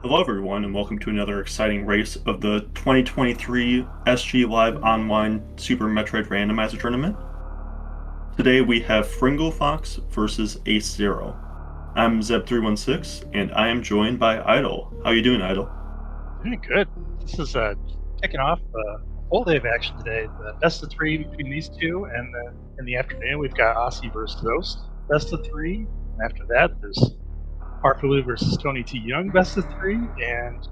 Hello everyone and welcome to another exciting race of the 2023 SGLIVE Online Super Metroid Randomizer Tournament. Today we have Fox versus AceZer0. I'm Zeb316 and I am joined by Idle. How you doing, Idle? Doing good. This is kicking off a full day of action today. The best of three between these two, and in the afternoon we've got Aussie versus Ghost, best of three. And after that, there's Harpaloo versus Tony T. Young, best of three, and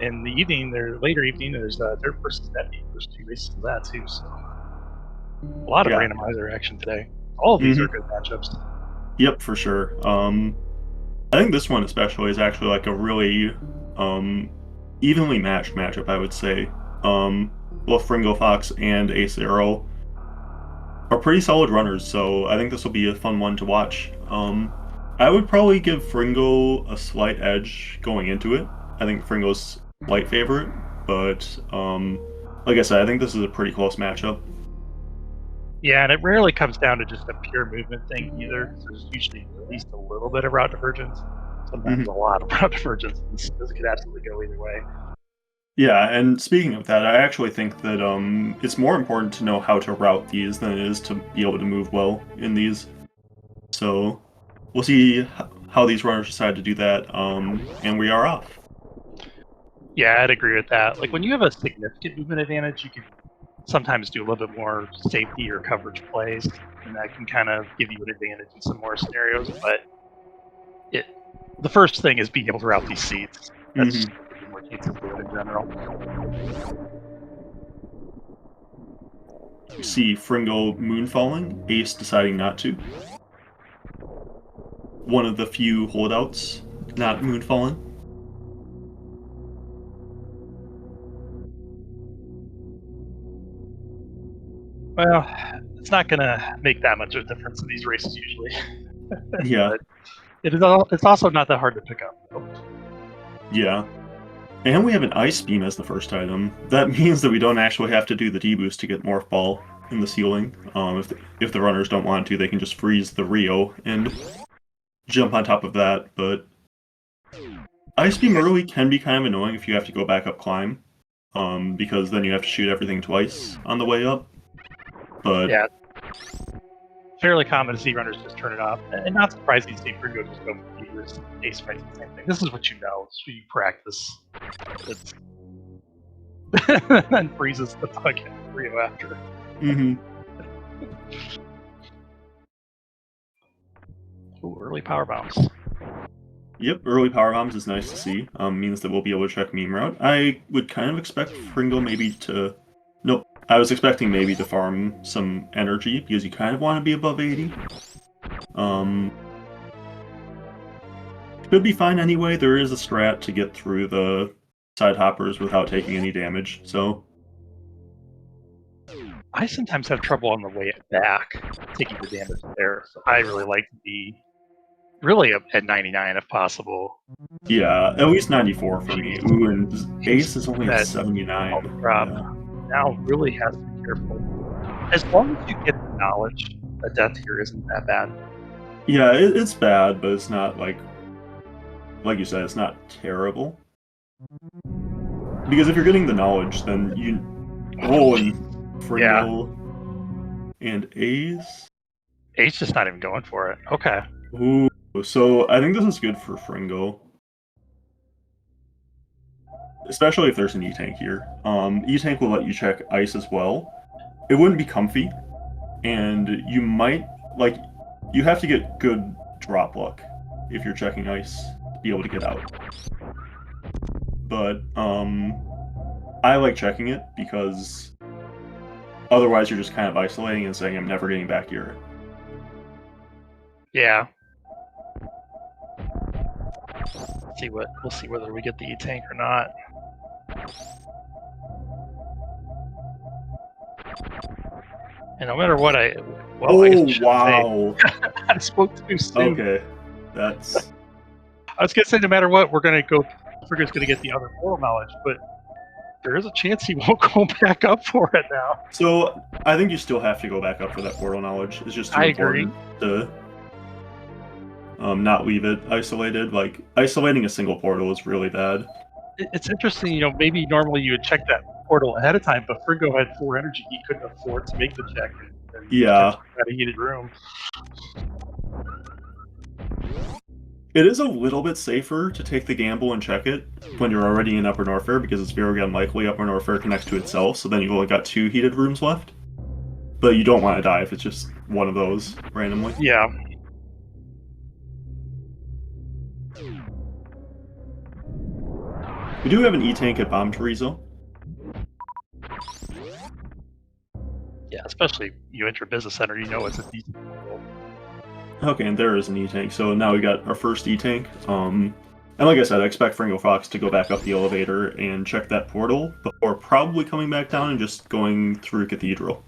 in the evening, later evening, there's Dirt versus Debbie. There's two races of that too. So a lot of randomizer action today. All of these are good matchups. Yep, for sure. I think this one especially is actually like a really evenly matched matchup, I would say. Both Fox and AceZer0 are pretty solid runners, so I think this will be a fun one to watch. I would probably give Fringo a slight edge going into it. I think Fringo's light favorite, but like I said, I think this is a pretty close matchup. Yeah, and it rarely comes down to just a pure movement thing either. There's usually at least a little bit of route divergence. Sometimes a lot of route divergence. This could absolutely go either way. Yeah, and speaking of that, I actually think that it's more important to know how to route these than it is to be able to move well in these. So we'll see how these runners decide to do that, and we are off. Yeah, I'd agree with that. Like when you have a significant movement advantage, you can sometimes do a little bit more safety or coverage plays, and that can kind of give you an advantage in some more scenarios. But the first thing is being able to route these seeds. That's more chances to win in general. You see Fringo moonfalling, Ace deciding not to. One of the few holdouts not moonfalling. Well, it's not going to make that much of a difference in these races usually. Yeah. But it's also not that hard to pick up, though. Yeah. And we have an Ice Beam as the first item. That means that we don't actually have to do the D-Boost to get Morph Ball in the ceiling. If the runners don't want to, they can just freeze the Rio and jump on top of that. But Ice Beam early can be kind of annoying if you have to go back up climb, because then you have to shoot everything twice on the way up. But yeah, fairly common to see runners just turn it off, and not surprising to see Fringo just go for Ace fights the same thing. This is what you know. So you practice. And freezes the fucking Rio after. Ooh, early power bombs. Yep, early power bombs is nice to see. Means that we'll be able to check meme route. I would kind of expect Fringo maybe to... Nope, I was expecting maybe to farm some energy, because you kind of want to be above 80. Could be fine anyway. There is a strat to get through the side hoppers without taking any damage, so... I sometimes have trouble on the way back taking the damage there, so I really like to be really at 99 if possible. Yeah, at least 94 for me. Ooh, and Ace is only at 79. Now really has to be careful. As long as you get the knowledge, a death here isn't that bad. Yeah, it's bad, but it's not like you said, it's not terrible. Because if you're getting the knowledge, then you... Oh, and Fringo and Ace? Ace just not even going for it. Okay. Ooh, so I think this is good for Fringo. Especially if there's an E-Tank here. E-Tank will let you check Ice as well. It wouldn't be comfy, and you might, like, you have to get good drop luck if you're checking Ice to be able to get out. But, I like checking it because otherwise you're just kind of isolating and saying, I'm never getting back here. Yeah. We'll see whether we get the E-Tank or not. And no matter what I wow. I spoke too soon. Okay. That's... I was gonna say no matter what, we're gonna go Fringo's gonna get the other portal knowledge, but there is a chance he won't go back up for it now. So I think you still have to go back up for that portal knowledge. It's just too important to not leave it isolated. Like, isolating a single portal is really bad. It's interesting, you know, maybe normally you would check that portal ahead of time, but Fringo had 4 energy. He couldn't afford to make the check and Yeah. potentially got a heated room. It is a little bit safer to take the gamble and check it when you're already in Upper Norfair, because it's very unlikely Upper Norfair connects to itself, so then you've only got 2 heated rooms left. But you don't want to die if it's just one of those randomly. Yeah. We do have an E-Tank at Bomb Chorizo. Yeah, especially you enter business center, you know it's a decent portal. Okay, and there is an E-Tank, so now we got our first E-Tank. And like I said, I expect Fringo Fox to go back up the elevator and check that portal before probably coming back down and just going through Cathedral.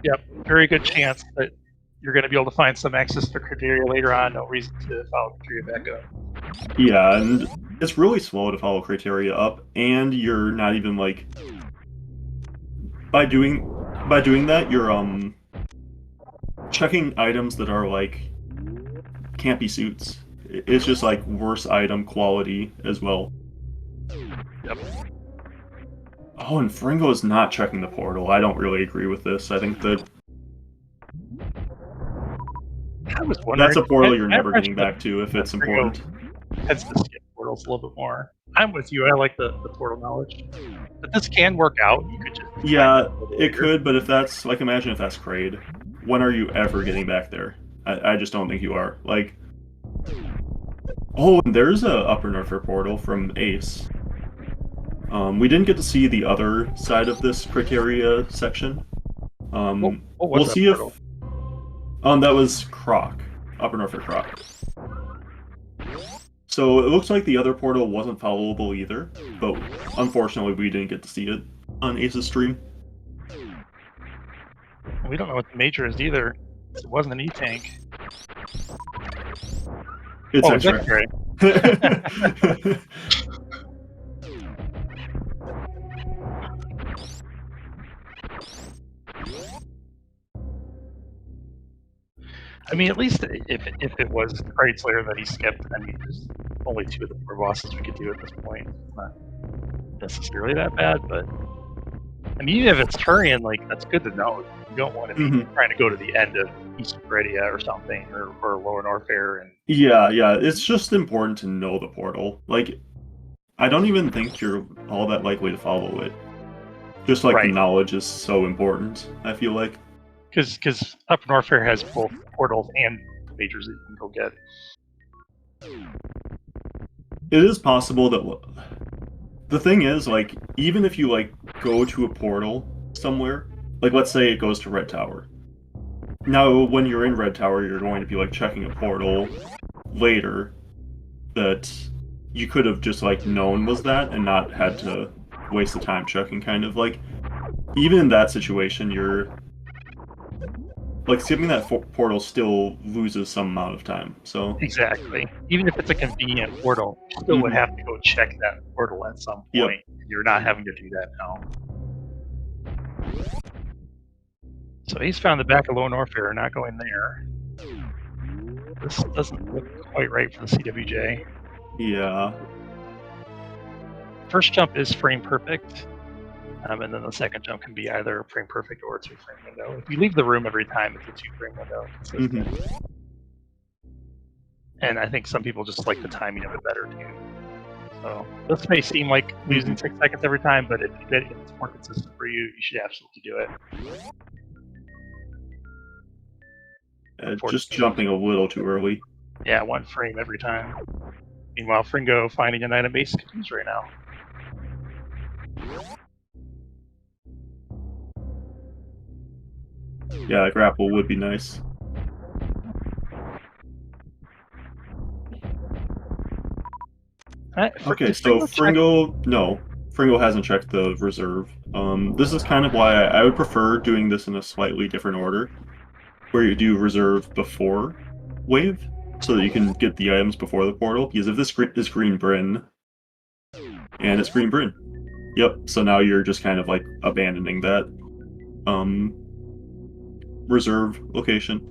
Yep, very good chance that you're going to be able to find some access to criteria later on. No reason to follow criteria back up. Yeah, and it's really slow to follow criteria up, and you're not even like by doing that, you're checking items that are like campy suits. It's just like worse item quality as well. Yep. Oh, and Fringo is not checking the portal. I don't really agree with this. I think that I was wondering, that's a portal you're never getting back to if it's Fringo important. tends to skip portals a little bit more. I'm with you. I like the portal knowledge, but this can work out. You could just it could, but if that's like, imagine if that's Kraid. When are you ever getting back there? I just don't think you are. Like, oh, and there's a Upper Norfair portal from Ace. We didn't get to see the other side of this criteria section. We'll see portal? If that was Croc, Upper Norfair Croc. So it looks like the other portal wasn't followable either, but unfortunately we didn't get to see it on Ace's stream. We don't know what the major is either. It wasn't an E-Tank. It's X-ray. I mean, at least if it was Kraid Slayer that he skipped, I mean, there's only 2 of the 4 bosses we could do at this point. It's not necessarily that bad, but I mean, even if it's Turian, like, that's good to know. You don't want to be trying to go to the end of East Meridia or something, or Lower Norfair. And yeah, it's just important to know the portal. Like, I don't even think you're all that likely to follow it. Just like the knowledge is so important, I feel like. Because Upper Norfair has both portals and majors that you can go get. It is possible that... The thing is, like, even if you, like, go to a portal somewhere, like, let's say it goes to Red Tower. Now, when you're in Red Tower, you're going to be, like, checking a portal later that you could have just, like, known was that and not had to waste the time checking, kind of. Like, even in that situation, you're... Like, skipping that portal still loses some amount of time, so... Exactly. Even if it's a convenient portal, you still would have to go check that portal at some point. Yep. You're not having to do that now. So he's found the back of Lower Norfair, not going there. This doesn't look quite right for the CWJ. Yeah. First jump is frame perfect. And then the second jump can be either frame perfect or a 2-frame window. If you leave the room every time, it's a 2-frame window. And I think some people just like the timing of it better too. So this may seem like losing 6 seconds every time, but if it's more consistent for you, you should absolutely do it. Just jumping a little too early. Yeah, 1 frame every time. Meanwhile, Fringo finding an item base continues right now. Yeah, a grapple would be nice. Okay, so Fringo hasn't checked the reserve. This is kind of why I would prefer doing this in a slightly different order, where you do reserve before wave, so that you can get the items before the portal, because if this is Green Bryn, and it's Green Bryn, yep, so now you're just kind of like abandoning that reserve location.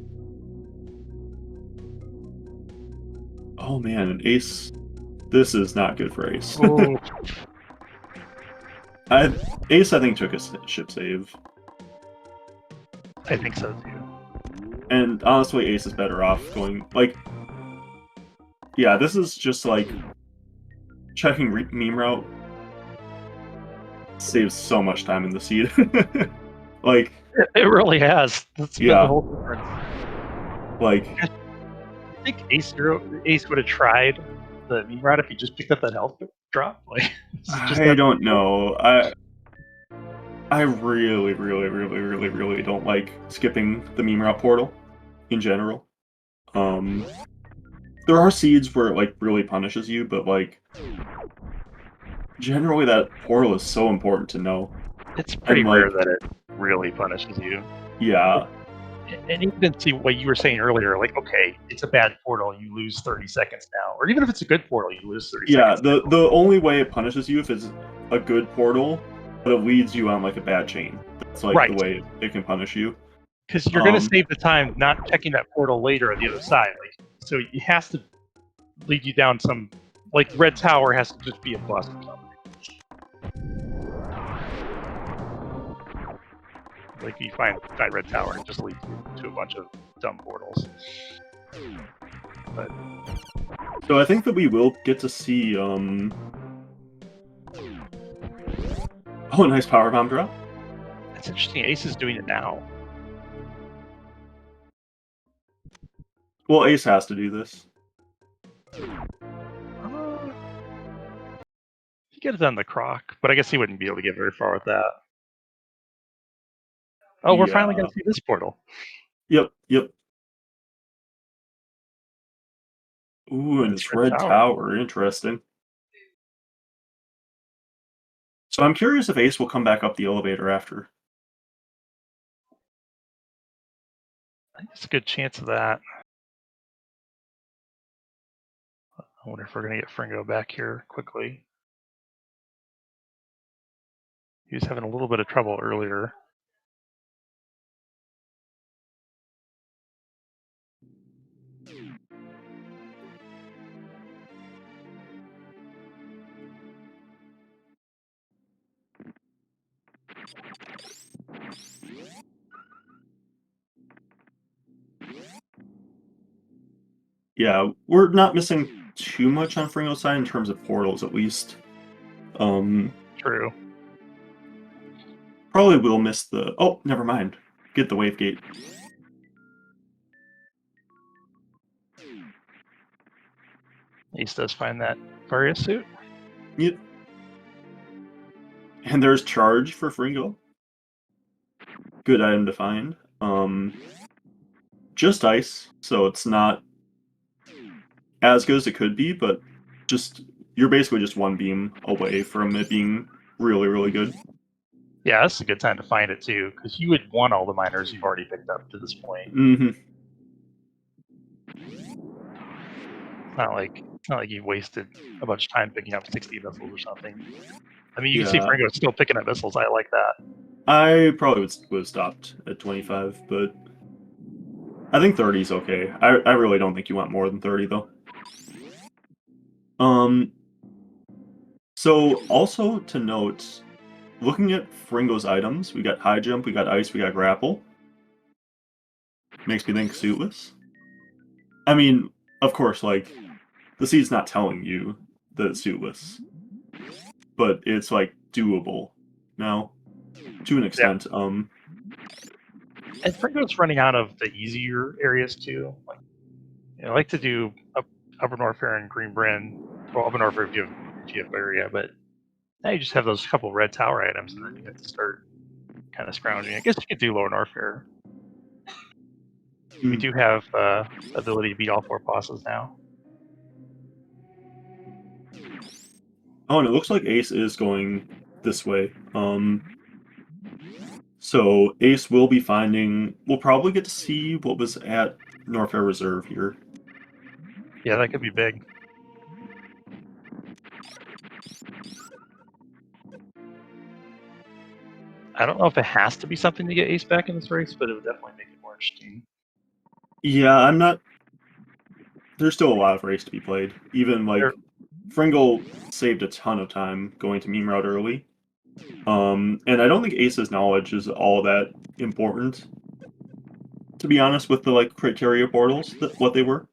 Oh man, Ace. This is not good for Ace. Oh, Ace, I think, took a ship save. I think so too. And honestly, Ace is better off going, like... Yeah, this is just, like... Checking meme route saves so much time in the seed. Like... It really has. That's been the Yeah. whole difference. Like... I think Ace would have tried the meme route if he just picked up that health drop. Like, I don't know. I really, really, really, really, really don't like skipping the meme route portal in general. There are seeds where it, like, really punishes you, but, like, generally that portal is so important to know. It's pretty And, rare like, that it really punishes you. yeah. And even see what you were saying earlier, like, okay, it's a bad portal, you lose 30 seconds now. Or even if it's a good portal, you lose 30 Yeah, seconds. the only way it punishes you if it's a good portal, but it leads you on, like, a bad chain. That's, like, Right. the way it can punish you. Because you're going to save the time not checking that portal later on the other side. Like, so it has to lead you down some, like, red tower has to just be a bust or something. Like, you find red tower and it just leads you to a bunch of dumb portals. But so I think that we will get to see, Oh, nice power bomb drop. it's interesting, Ace is doing it now. Well, Ace has to do this. He could have done the croc, but I guess he wouldn't be able to get very far with that. Oh, we're finally going to see this portal. Yep. Ooh, and it's red tower. Interesting. So I'm curious if Ace will come back up the elevator after. I think there's a good chance of that. I wonder if we're going to get Fringo back here quickly. He was having a little bit of trouble earlier. Yeah, we're not missing too much on Fringo's side in terms of portals, at least. True. Probably will miss the... Oh, never mind. Get the wave gate. Ace does find that Varia suit. Yep. And there's charge for Fringo. Good item to find. Just ice, so it's not as good as it could be, but just... You're basically just one beam away from it being really, really good. Yeah, that's a good time to find it too, because you would want all the miners you've already picked up to this point. Mm-hmm. It's not like you've wasted a bunch of time picking up 60 missiles or something. I mean, you can see Fringo still picking up missiles. I like that. I probably would have stopped at 25, but I think 30 is okay. I really don't think you want more than 30, though. So also to note, looking at Fringo's items, we got high jump, we got ice, we got grapple. Makes me think suitless. I mean, of course, like, the seed's not telling you that it's suitless, but it's, like, doable now, to an extent. Yeah. And Fringo's running out of the easier areas too. Like, I like to do Upper Norfair and Green Bryn. Well, Upper Norfair if you have area, but now you just have those couple red tower items, and then you have to start kind of scrounging. I guess you could do Lower Norfair. We do have ability to beat all 4 bosses now. Oh, and it looks like Ace is going this way. So Ace will be finding... We'll probably get to see what was at Norfair Reserve here. Yeah, that could be big. I don't know if it has to be something to get Ace back in this race, but it would definitely make it more interesting. Yeah, I'm not there's still a lot of race to be played. Even like There- Fringle saved a ton of time going to meme route early. And I don't think Ace's knowledge is all that important, to be honest, with the like criteria portals, what they were.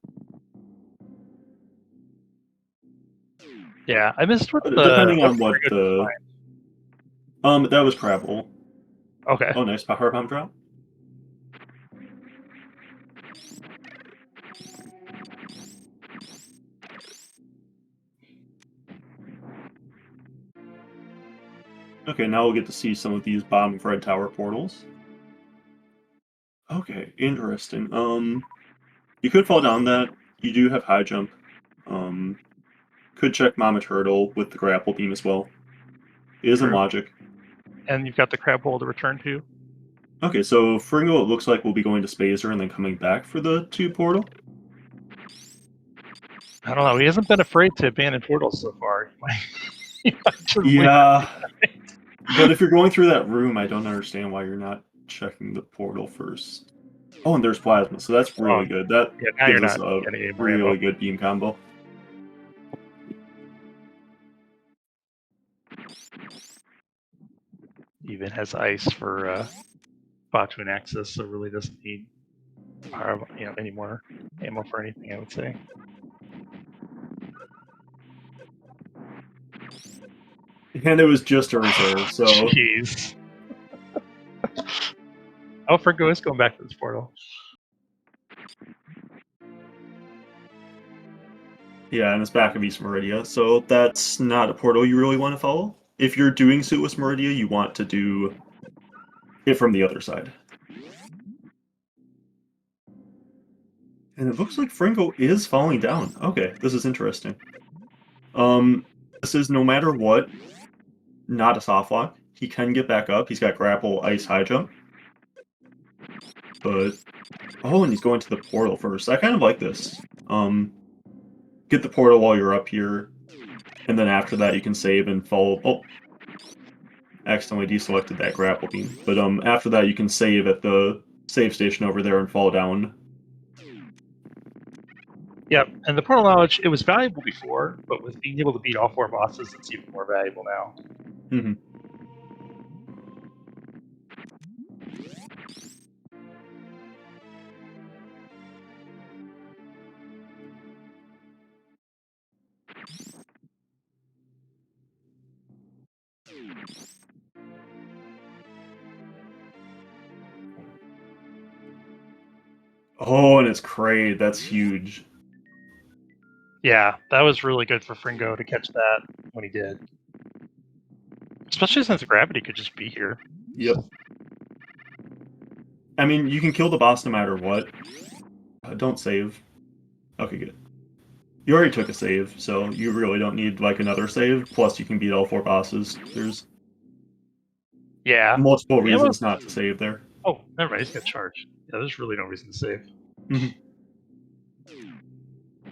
Yeah, I missed Depending what on what Fringo did that was Crabble. find. Okay. Oh, nice power bomb drop. Okay, now we'll get to see some of these bottom of Red Tower portals. Okay, interesting. You could fall down that. You do have high jump. Could check Mama Turtle with the grapple beam as well. It is in True. logic. And you've got the crab hole to return to. Okay, so Fringo, it looks like we'll be going to SGLIVE and then coming back for the 2 portal. I don't know. He hasn't been afraid to abandon portals so far. He might just leave Yeah, but if you're going through that room, I don't understand why you're not checking the portal first. Oh, and there's Plasma, so that's really good. That Yeah, now gives you're us not a getting any more really ammo. good beam combo. Even has ice for Batu and Axis, so really doesn't need any more ammo for anything, I would say. And it was just a reserve, so... Jeez. Oh, Fringo is going back to this portal. Yeah, and it's back of East Meridia, so that's not a portal you really want to follow. If you're doing Suitless Meridia, you want to do it from the other side. And it looks like Fringo is falling down. Okay, this is interesting. This is no matter what, not a soft lock. He can get back up. He's got grapple, ice, high jump. But oh, and he's going to the portal first. I kind of like this. Get the portal while you're up here, and then after that you can save and follow. Oh, accidentally deselected that grapple beam. But after that you can save at the save station over there and fall down. Yep, and the portal knowledge, it was valuable before, but with being able to beat all 4 bosses, it's even more valuable now. Mm-hmm. Oh, and it's Kraid. That's huge. Yeah, that was really good for Fringo to catch that when he did. Especially since gravity could just be here. Yep. I mean, you can kill the boss no matter what. Don't save. Okay, good. You already took a save, so you really don't need, like, another save. Plus, you can beat all 4 bosses. There's multiple reasons not to save there. Oh, never mind, he's got charged. Yeah, there's really no reason to save. Mm-hmm.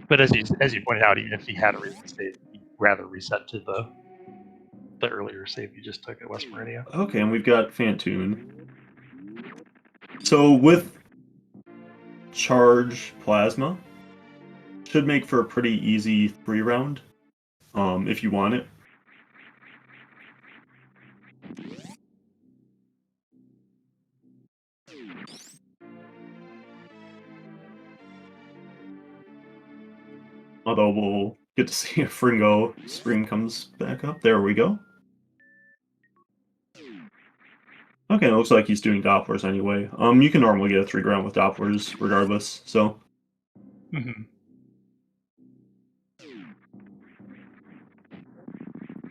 But as you pointed out, even if he had a reason to save, he'd rather reset to the earlier save you just took at West Meridia. Okay, and we've got Fantoon. So with Charge Plasma, should make for a pretty easy 3-round, if you want it. Although we'll get to see if Fringo Spring comes back up. There we go. Okay, it looks like he's doing Dopplers anyway. You can normally get a 3-round with Dopplers regardless, so... Mm-hmm.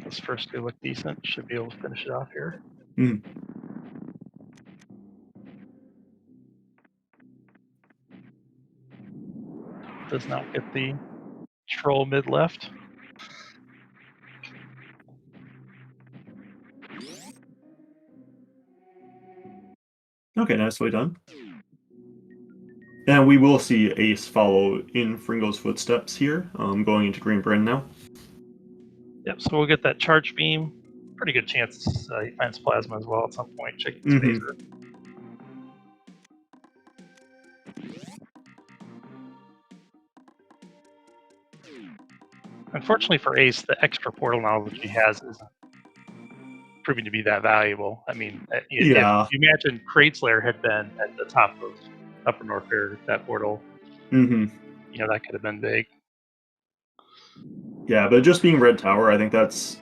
This first two look decent. Should be able to finish it off here. Mm. Does not get the troll mid left. Okay, nicely done. And we will see Ace follow in Fringo's footsteps here, going into Green Bryn now. Yep, so we'll get that charge beam. Pretty good chance he finds plasma as well at some point. Checking his phaser. Unfortunately for Ace, the extra portal knowledge he has isn't proving to be that valuable. I mean, if Yeah. you imagine Kraidslayer had been at the top of Upper North Fair, that portal, Mm-hmm. that could have been big. Yeah, but just being Red Tower, I think that's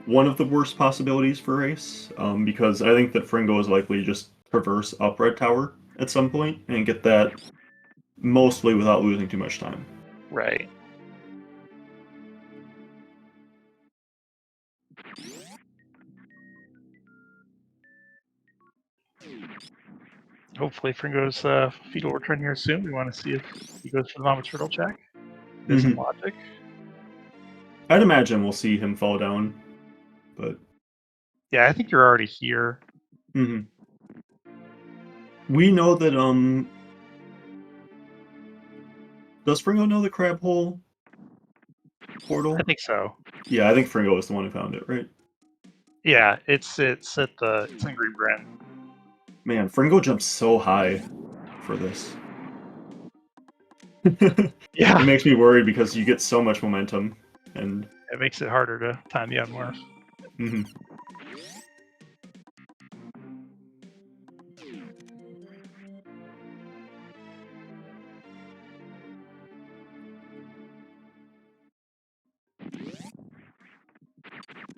one of the worst possibilities for Ace, because I think that Fringo is likely to just traverse up Red Tower at some point and get that mostly without losing too much time. Right. Hopefully Fringo's feet will return here soon. We want to see if he goes for the Mama Turtle check. Missing logic. I'd imagine we'll see him fall down, but Yeah, I think you're already here. We know that does Fringo know the crab hole portal? I think so. Yeah, I think Fringo was the one who found it, right? Yeah, it's in Green Brand. Man, Fringo jumps so high for this. Yeah, It makes me worried because you get so much momentum, and it makes it harder to time the unmorph.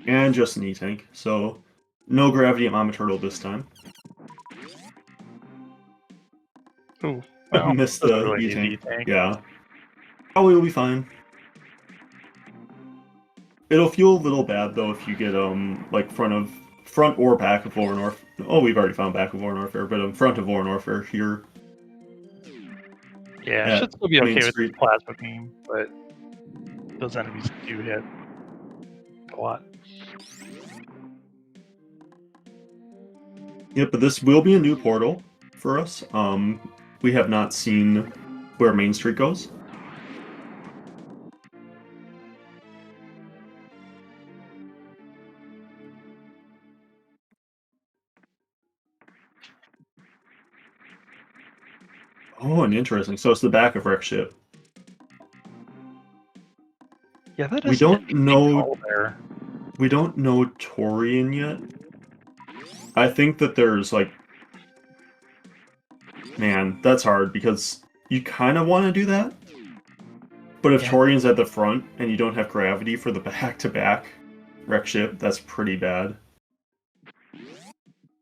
and just an E-Tank, so no gravity at Mama Turtle this time. Ooh, well, Missed doesn't the really need the E-Tank. tank. Yeah. Probably will be fine. It'll feel a little bad though if you get like front or back of Voronor. Oh, we've already found back of Voronor Fair, but front of Voronor Fair here. Yeah, at should still be Main okay with Street. the plasma beam, but those enemies do hit a lot. Yep, but this will be a new portal for us. We have not seen where Main Street goes. Oh, and interesting. So it's the back of Wreck Ship. Yeah, that We is don't know. call there. We don't know Torian yet. I think that there's like, man, that's hard because you kind of want to do that. But if Torian's at the front and you don't have gravity for the back-to-back Wreck Ship, that's pretty bad.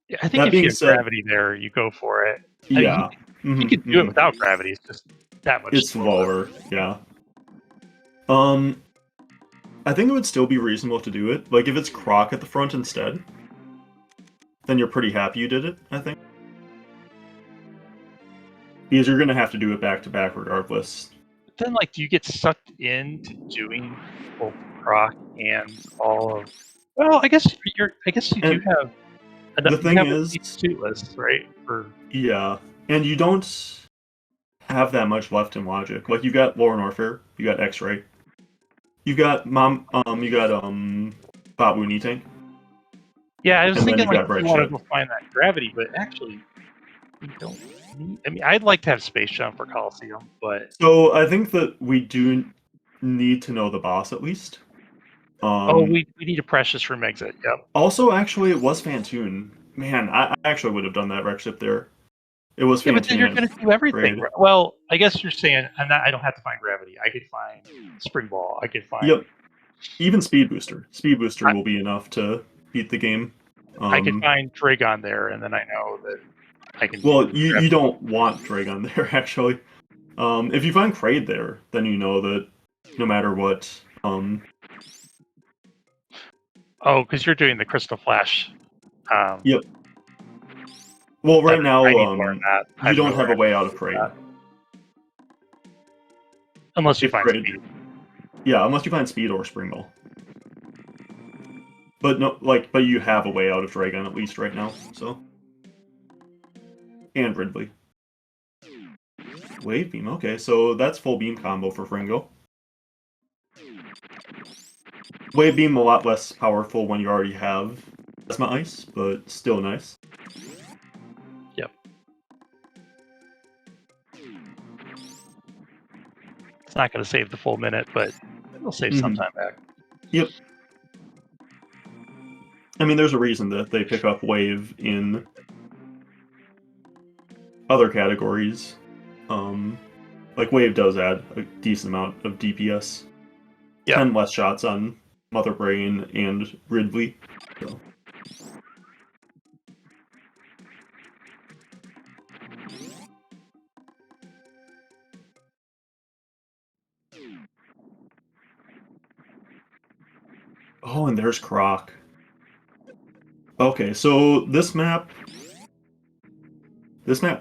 Yeah, I think That if you being have said, gravity there, you go for it. yeah. I mean, you can do it without gravity. It's just that much It's slower, yeah. I think it would still be reasonable to do it. Like, if it's Croc at the front instead, then you're pretty happy you did it, I think. Because you're going to have to do it back-to-back regardless. But then, do you get sucked into doing both Croc and all of... Well, I guess you do have... The thing is... suitless, right? Yeah, and you don't have that much left in logic. Like, you got Lauren Orfair, you got X-Ray, you got Babu Tank. Yeah, I was thinking you want to go find that gravity, but actually, we don't need... I mean, I'd like to have Space Jump for Coliseum, but... So, I think that we do need to know the boss, at least. we need a Precious from Exit, yep. Also, actually, it was Fantoon. Man, I actually would have done that wreck ship there. It was Fantoon. Yeah, but then you're going to do everything. Right? Well, I guess you're saying I don't have to find gravity. I could find Spring Ball. I could find... Yep. Even Speed Booster. Speed Booster will be enough to beat the game. I could find Dragon there, and then I know that I can... Well, you don't want Dragon there, actually. If you find Kraid there, then you know that no matter what... Oh, because you're doing the Crystal Flash. Yep. Well, right now, you don't have a way out of Kraid. Unless you find Speed. Yeah, unless you find Speed or Spring Ball. But no, but you have a way out of Dragon at least right now, so. And Ridley. Wave Beam, okay, so that's full beam combo for Fringo. Wave Beam a lot less powerful when you already have Plasma Ice, but still nice. Yep. It's not going to save the full minute, but We'll save some time back. Yep. I mean, there's a reason that they pick up Wave in other categories. Like Wave does add a decent amount of DPS. Yeah. 10 less shots on Mother Brain and Ridley. So. Oh, and there's Croc. Okay, so this map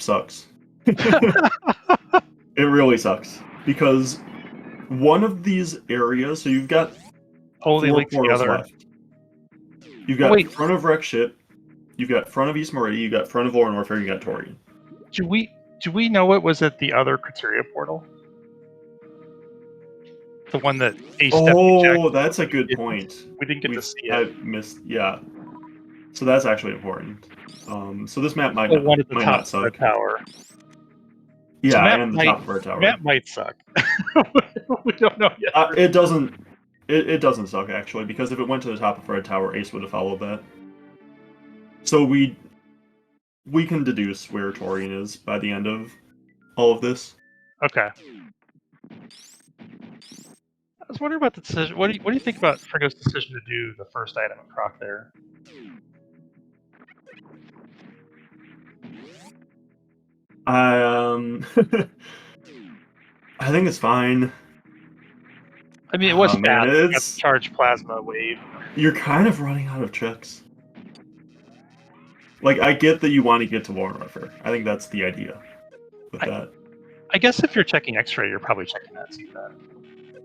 sucks. It really sucks. Because one of these areas, so you've got Only 4 links the portals other. left. You've got wait. front of Wreck Ship, you've got front of East Meridian, you've got front of Lorne Warfare, you got Torian. Do we know what was at the other Criteria portal? The one that Ace definitely checked. Oh, that's a good point. We didn't get to see it. I missed, yeah. So that's actually important. So this map might The one at the top not of suck. the tower. Yeah, So and the top of our tower. Map might suck. We don't know yet. It doesn't. It doesn't suck actually, because if it went to the top of Red Tower, Ace would have followed that. So we can deduce where Torian is by the end of all of this. Okay. I was wondering about the decision. What do you think about Fringo's decision to do the first item in Croc there? I think it's fine. I mean, it was fast. Man, You got the charge plasma wave. You're kind of running out of checks. Like, I get that you want to get to Warren Warfare. I think that's the idea with that. I guess if you're checking X-ray, you're probably checking that CPAT.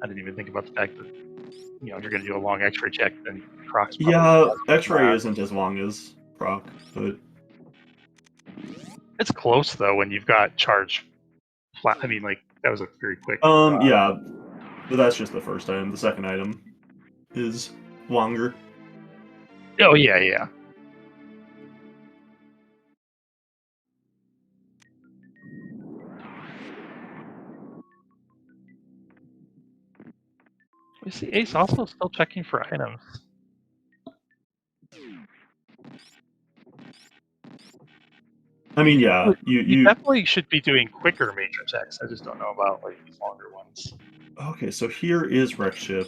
I didn't even think about the fact that, you know, if you're going to do a long X-ray check, then Croc's probably... Yeah, X-ray isn't as long as Croc, but... It's close, though, when you've got charge... I mean, like, that was a very quick... yeah, but that's just the first item. The second item is longer. Oh, yeah. We see Ace also still checking for items. I mean, yeah, you definitely should be doing quicker major checks. I just don't know about like these longer ones. Okay, so here is Wreck Ship.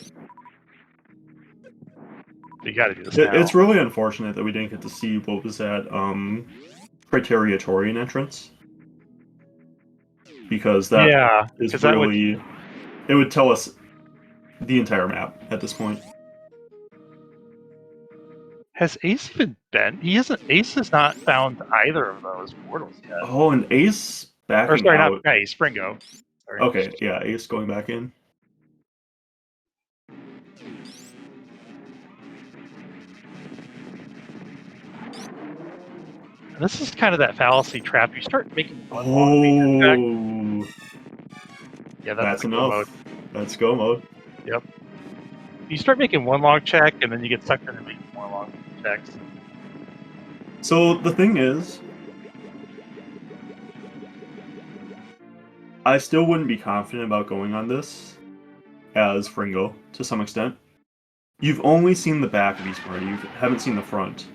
You got to do this now. It's really unfortunate that we didn't get to see what was that Criteria Torian entrance, because that is really it would tell us the entire map at this point. Has Ace even been? Ace has not found either of those portals yet. Oh, and Ace backing out. Not Ace, Fringo. Sorry. Okay, yeah, Ace going back in. And this is kind of that fallacy trap. You start making one yeah, that's enough. Mode. That's go mode. Yep. You start making one long check, and then you get sucked into making more long checks. So the thing is, I still wouldn't be confident about going on this as Fringo to some extent. You've only seen the back of East Party, you haven't seen the front.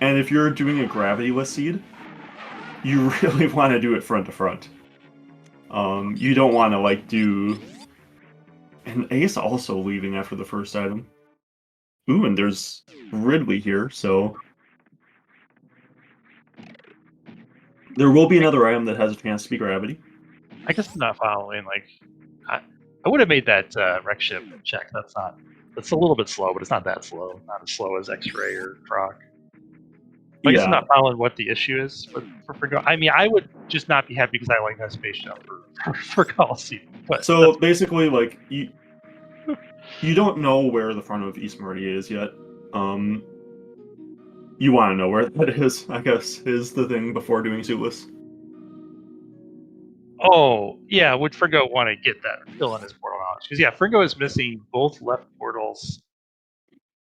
And if you're doing a gravity-less seed, you really want to do it front to front. You don't want to like do... And Ace also leaving after the first item. Ooh, and there's Ridley here, so... There will be another item that has a chance to be gravity. I guess I'm not following, like... I would have made that Wreck Ship check. That's a little bit slow, but it's not that slow. Not as slow as X-Ray or Croc. I guess I'm not following what the issue is for Fringo. I mean, I would just not be happy because I like that space jump for Coliseum. But so basically, like, you don't know where the front of East Meridian is yet. You want to know where that is, I guess, is the thing before doing Suitless. Oh, yeah, would Fringo want to get that fill in his portal knowledge? Because, yeah, Fringo is missing both left portals.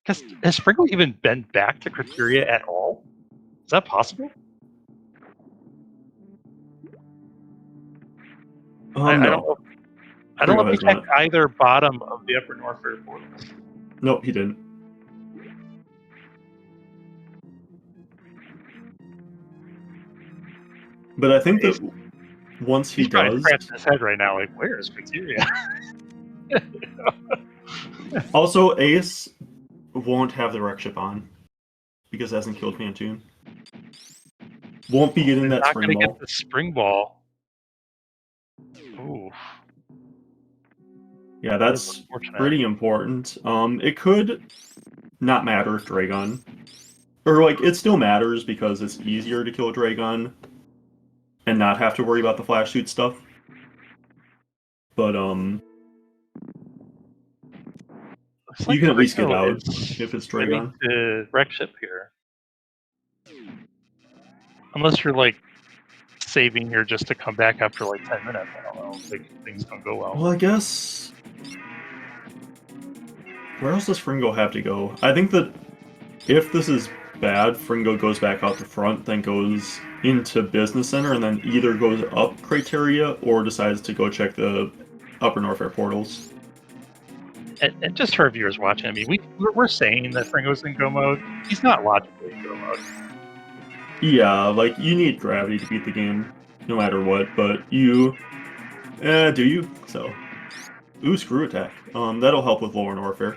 Has Fringo even been back to Criteria at all? Is that possible? I don't know. I don't know Fringo if he has checked not. either bottom of the upper Norfair portals. Nope, he didn't. But I think that once he He's probably does... scratching his head right now, like, where is criteria? Also, Ace won't have the wreck ship on because it hasn't killed Phantoon. Won't be getting He's that not spring going to ball. get the spring ball. Ooh. Yeah, That is that's unfortunate. pretty important. It could not matter if Dragon, or like it still matters because it's easier to kill Dragon and not have to worry about the flash suit stuff. But Looks you like can at least get Fringo out is if it's ready Dragon. to wreck ship here. Unless you're like saving here just to come back after like 10 minutes. I don't know. Like things don't go well. Well, I guess where else does Fringo have to go? I think that if this is bad, Fringo goes back out the front, then goes into Business Center, and then either goes up Criteria or decides to go check the Upper Norfair portals. And just for our viewers watching, I mean, we're saying that Fringo's in go mode. He's not logically in go mode. Yeah, like, you need gravity to beat the game, no matter what, but you... do you? So... Ooh, screw attack. That'll help with lower Norfair.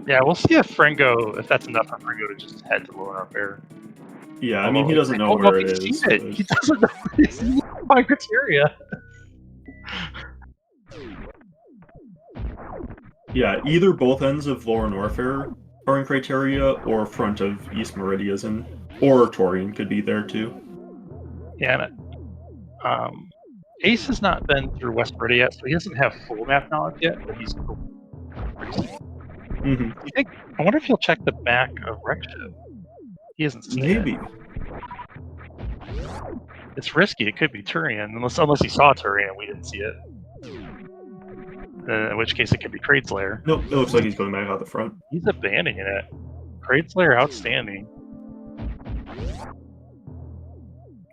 Yeah, we'll see if Fringo, if that's enough for Fringo to just head to lower Norfair. Yeah, I mean, he doesn't know don't know where if it he's is. seen it. But... He doesn't know he's seen my criteria. Yeah, either both ends of lower Norfair are in Criteria, or front of East Meridia's in. Or Torian could be there, too. Yeah, and Ace has not been through West Meridia yet, so he doesn't have full map knowledge yet, but he's pretty soon. Mm-hmm. I wonder if he'll check the back of Rekship. He hasn't seen Maybe. it. It's risky. It could be Turian, unless he saw Turian and we didn't see it. In which case it could be Kraidslayer. Nope, it looks like he's going back out the front. He's abandoning it. Kraidslayer outstanding.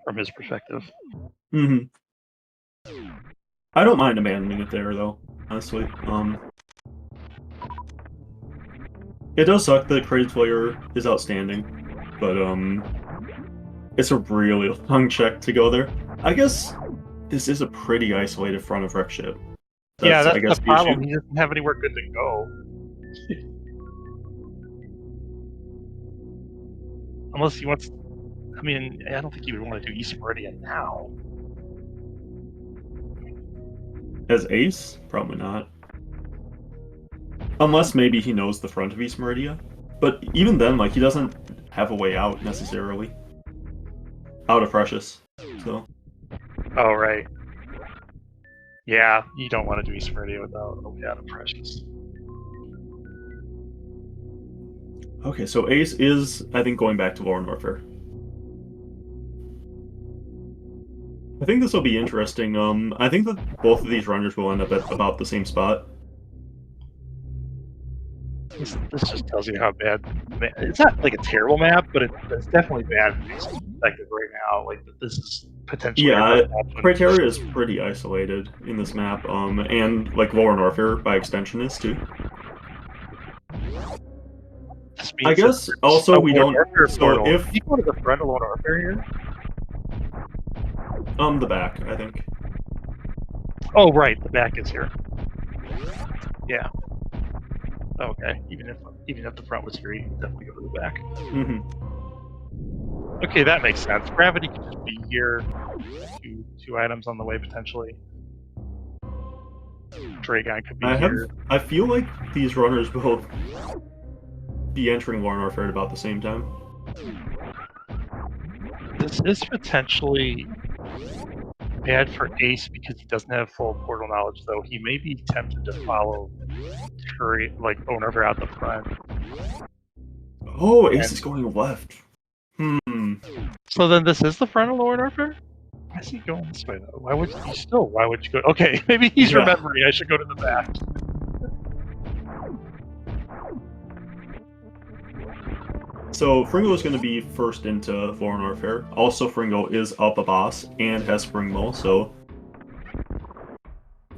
From his perspective. Mm-hmm. I don't mind abandoning it there, though, honestly. It does suck that Kraidslayer is outstanding, but, it's a really long check to go there. I guess this is a pretty isolated front of Rekship. Yeah, that's I guess, the problem. issue. He doesn't have anywhere good to go. Unless he wants... I mean, I don't think he would want to do East Meridian now. As Ace? Probably not. Unless maybe he knows the front of East Meridia. But even then, like, he doesn't have a way out, necessarily. Out of Precious, so... Oh, right. Yeah, you don't want to do East Meridia without a way out of Precious. Okay, so Ace is, I think, going back to lower Norfair. I think this will be interesting. I think that both of these runners will end up at about the same spot. This just tells you how bad... It's not like a terrible map, but it's definitely bad from Ace's perspective right now. Like, this is potentially... Yeah, Criteria is pretty isolated in this map, and, like, lower Norfair, by extension, is, too. I guess, also, we don't... So, if... Can you go to the front of Lower Norfair here? The back, I think. Oh, right, the back is here. Yeah. Okay, even if the front was here, you can definitely go to the back. Mm-hmm. Okay, that makes sense. Gravity could just be here. Two items on the way, potentially. Dragon could be here. I feel like these runners will be entering lower Norfair at about the same time. This is potentially bad for Ace because he doesn't have full portal knowledge, though. He may be tempted to follow Norfair out the front. Oh, Ace is going left. So then this is the front of lower Norfair? Why is he going this way, though? Why would you go... Okay, maybe he's remembering I should go to the back. So Fringo is going to be first into Foreign Warfare. Also, Fringo is up a boss and has Spring Ball, so...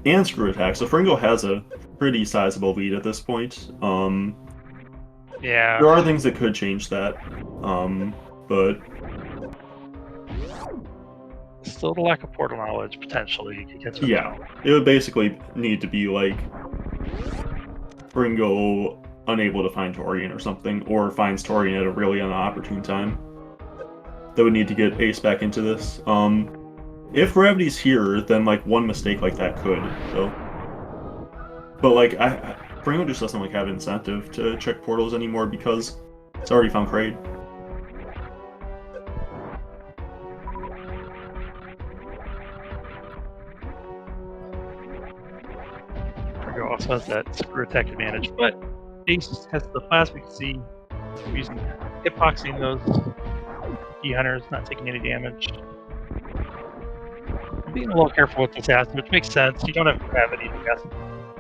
And Screw Attack, so Fringo has a pretty sizable lead at this point. Yeah. There are things that could change that, but... Still the lack of portal knowledge, potentially, you could catch up. Yeah, it would basically need to be, like, Fringo unable to find Torian or something, or finds Torian at a really inopportune time. That would need to get Ace back into this. If Gravity's here, then, like, one mistake like that could, so... But, like, Fringo just doesn't, like, have incentive to check portals anymore because it's already found Kraid. Fringo also has that Screw Attack advantage, but Ace has the plasma. We can see using hitboxing those E-Hunters, not taking any damage. Being a little careful with this acid, which makes sense. You don't have gravity, the gas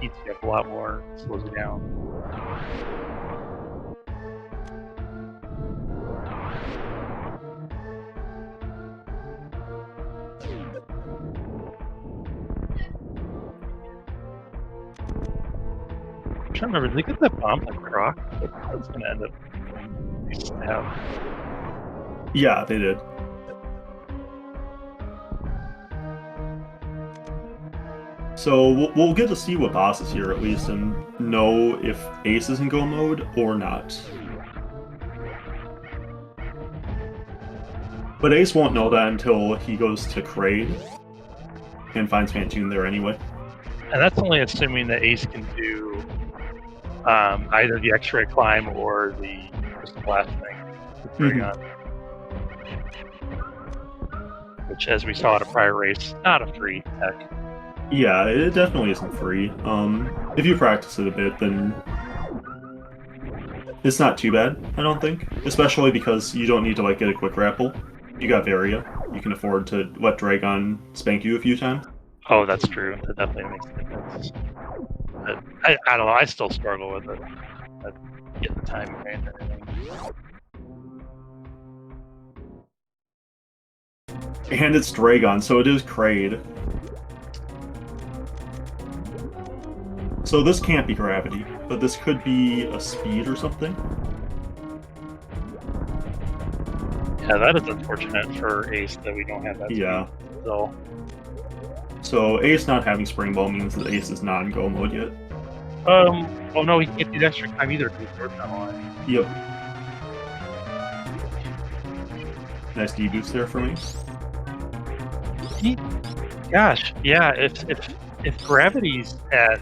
eats you up a lot more, slows you down. I'm trying to remember, did they get that bomb like Croc? That's gonna end up nice to have. Yeah, they did. So we'll get to see what boss is here at least and know if Ace is in go mode or not. But Ace won't know that until he goes to Kraid and finds Phantoon there anyway. And that's only assuming that Ace can do either the X-ray climb or the crystal blast thing with Dragon. Which, as we saw at a prior race, not a free tech. Yeah, it definitely isn't free. If you practice it a bit, then it's not too bad, I don't think. Especially because you don't need to, like, get a quick grapple. You got Varia. You can afford to let Dragon spank you a few times. Oh, that's true. That definitely makes a difference. But I don't know. I still struggle with it. Getting the timing right and everything. And it's Dragon, so it is Kraid. So this can't be Gravity, but this could be a Speed or something. Yeah, that is unfortunate for Ace that we don't have that. Yeah. Speed, so Ace not having Spring Ball means that Ace is not in go mode yet. Oh no, he can't do the extra time either because he's on the line. Yep. Nice D-boost there for me. Gosh, yeah, if Gravity's at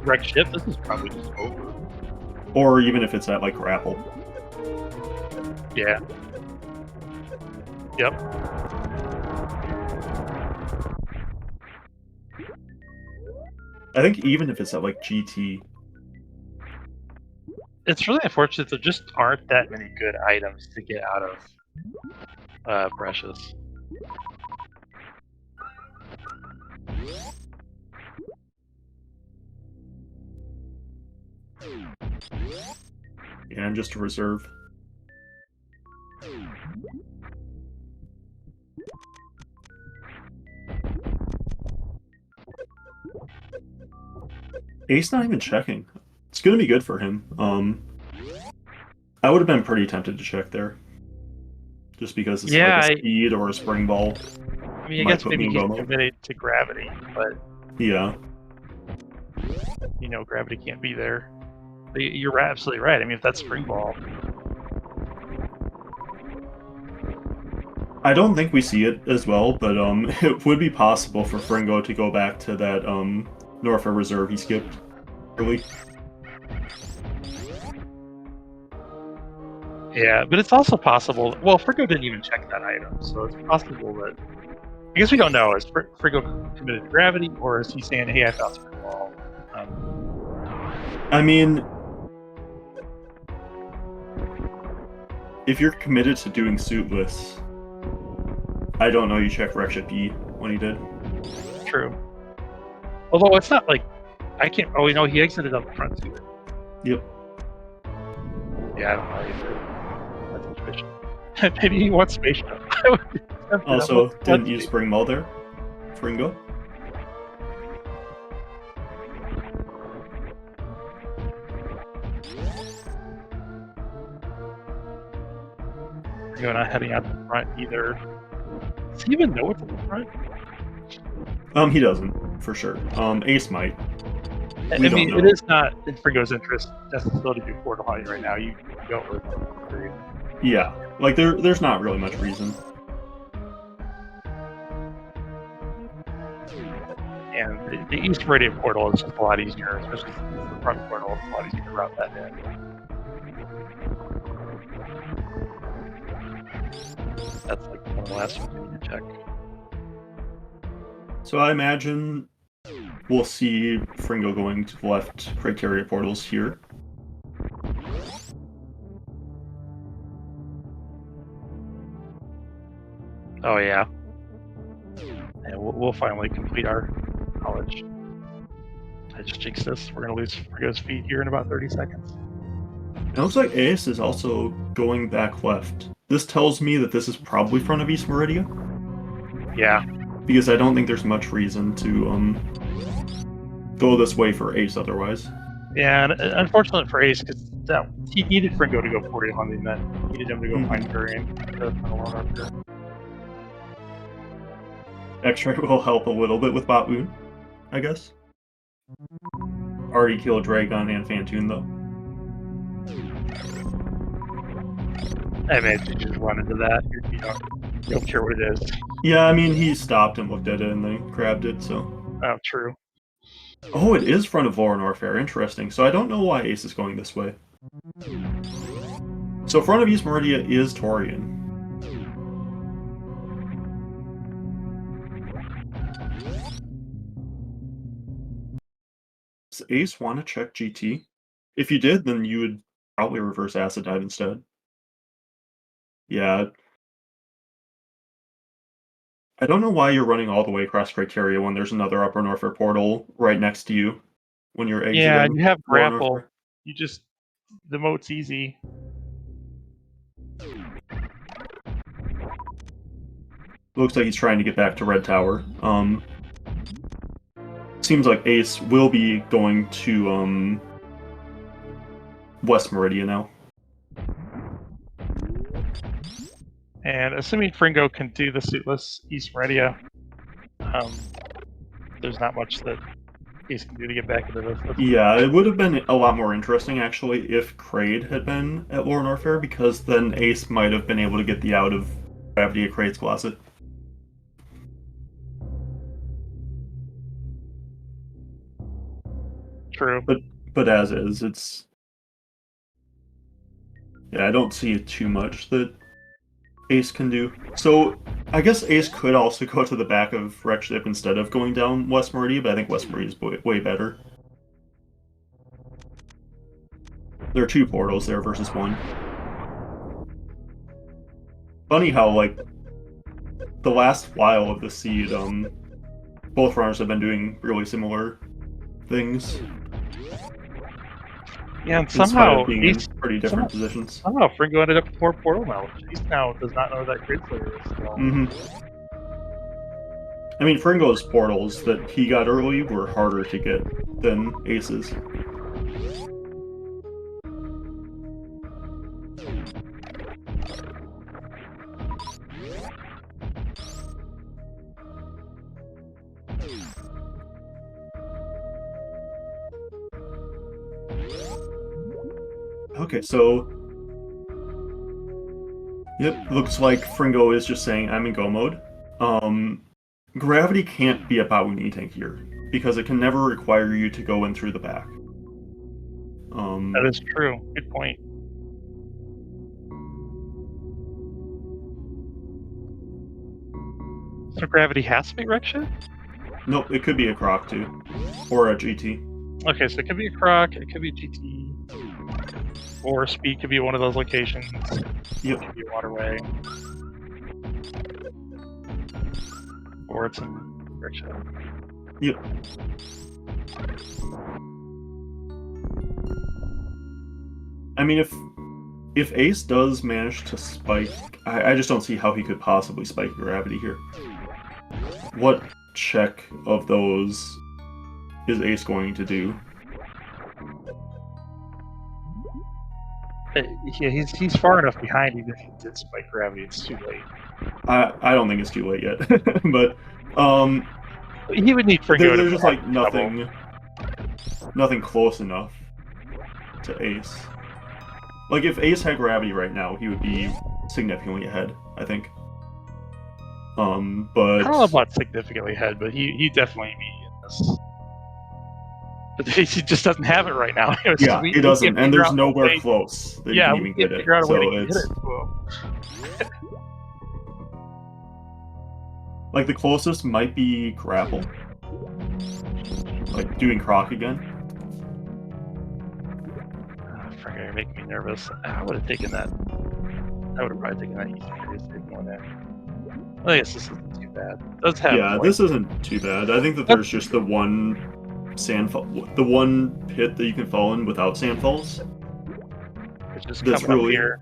wreck ship, this is probably just over. Or even if it's at, like, grapple. Yeah. Yep. I think even if it's at, like, GT. It's really unfortunate there just aren't that many good items to get out of Precious. And just a reserve. Ace not even checking. It's gonna be good for him. I would have been pretty tempted to check there. Just because it's like a speed or a spring ball. I mean, I guess maybe he's committed to gravity, but... Yeah. You know, gravity can't be there. You're absolutely right. I mean, if that's spring ball... I don't think we see it as well, but it would be possible for Fringo to go back to that Norfa reserve he skipped early. Yeah, but it's also possible... Well, Fringo didn't even check that item, so it's possible that... I guess we don't know. Is Fringo committed to gravity, or is he saying, hey, I found spring ball? I mean... If you're committed to doing suitless, I don't know you check Wreckship E when he did. True. Although it's not like... I can't... Oh, you know, he exited up front too. Yep. Yeah, I don't know either. that situation. Maybe he wants spaceship. Also, didn't use spring ball there. Fringo. You're not heading out the front either. Does he even know what's in the front? He doesn't, for sure. Ace might. I We mean, don't it know. is not in Fringo's interest necessarily to do portal hunting right now. You don't really agree. Yeah, like there's not really much reason. And the East Meridian portal is just a lot easier, especially since it's the front portal. It's a lot easier to route that in. That's like one of the last ones we need to check. So I imagine we'll see Fringo going to the left criteria portals here. Oh yeah. And we'll finally complete our knowledge. I just jinxed this. We're gonna lose Fringo's feet here in about 30 seconds. It looks like Ace is also going back left. This tells me that this is probably front of East Meridia. Yeah. Because I don't think there's much reason to go this way for Ace otherwise. Yeah, and unfortunate for Ace, because he needed Fringo to go 40 on the event. He needed him to go find Durian. X-Ray will help a little bit with Bot-Woon, I guess. Already killed Dragon and Fantoon, though. I mean, you just run into that. You don't care what it is. Yeah, I mean, he stopped and looked at it and then grabbed it, so... Oh, true. Oh, it is front of Lore Norfair. Interesting. So I don't know why Ace is going this way. So front of East Meridia is Torian. Does Ace want to check GT? If you did, then you would probably reverse Acid Dive instead. Yeah. I don't know why you're running all the way across Criteria when there's another Upper Norfair portal right next to you when you're exiting. Yeah, and you have Lower grapple. Norfair. You just... The moat's easy. Looks like he's trying to get back to Red Tower. Seems like Ace will be going to West Meridia now. And assuming Fringo can do the suitless East Meridia, there's not much that Ace can do to get back into this. Yeah, it would have been a lot more interesting, actually, if Kraid had been at Lower Norfair, because then Ace might have been able to get the out of gravity at Kraid's closet. True. But as is, it's... Yeah, I don't see too much that Ace can do. So, I guess Ace could also go to the back of Wreckship instead of going down West Meridia, but I think West Meridia is way better. There are 2 portals there versus 1. Funny how, like, the last while of the seed, both runners have been doing really similar things. Yeah, and somehow being in pretty different positions. Somehow Fringo ended up with 4 portal knowledge. Ace now does not know that Great Slayer is. So. I mean, Fringo's portals that he got early were harder to get than Ace's. Okay, so... Yep, looks like Fringo is just saying, I'm in go mode. Gravity can't be a Bot-Woon E-Tank here, because it can never require you to go in through the back. That is true. Good point. So gravity has to be Wreckship? Nope, it could be a Croc too. Or a GT. Okay, so it could be a Croc, it could be a GT. Or Speed could be one of those locations. Yep. It could be a waterway. Or it's in Wreckship. Yep. I mean, if if Ace does manage to spike, I just don't see how he could possibly spike gravity here. What check of those is Ace going to do? Yeah, he's far enough behind. Even if he did spike gravity, it's too late. I don't think it's too late yet, but he would need Fringo. There's just like nothing close enough to Ace. Like if Ace had gravity right now, he would be significantly ahead, I think. But I don't know about significantly ahead, but he definitely be in this. But he just doesn't have it right now. Yeah, he doesn't, and there's nowhere close that you can even hit it. Figure out a way to So hit it. Well, like the closest might be grapple, like doing Croc again. Frick, you're making me nervous. I would have taken that. I would have probably taken that easy more there. I guess this isn't too bad. It does have. Yeah, this isn't too bad. I think that there's just the one the one pit that you can fall in without sandfalls. It's just that's coming really up here.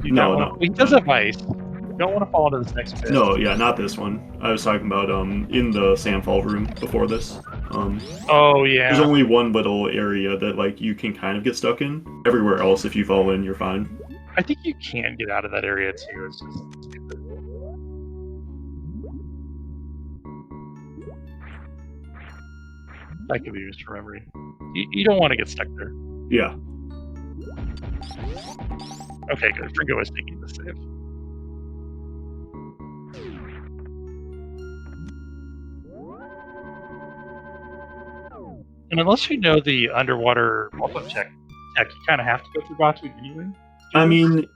No. He does have ice. You don't want to fall into this next pit. No, yeah, not this one. I was talking about in the sandfall room before this. Oh yeah. There's only one little area that like you can kind of get stuck in. Everywhere else, if you fall in, you're fine. I think you can get out of that area too. It's just stupid. That could be misremembering. You don't want to get stuck there. Yeah. Okay, good. Fringo is taking the save. And unless you know the underwater multi check, you kind of have to go through Batu anyway. I mean,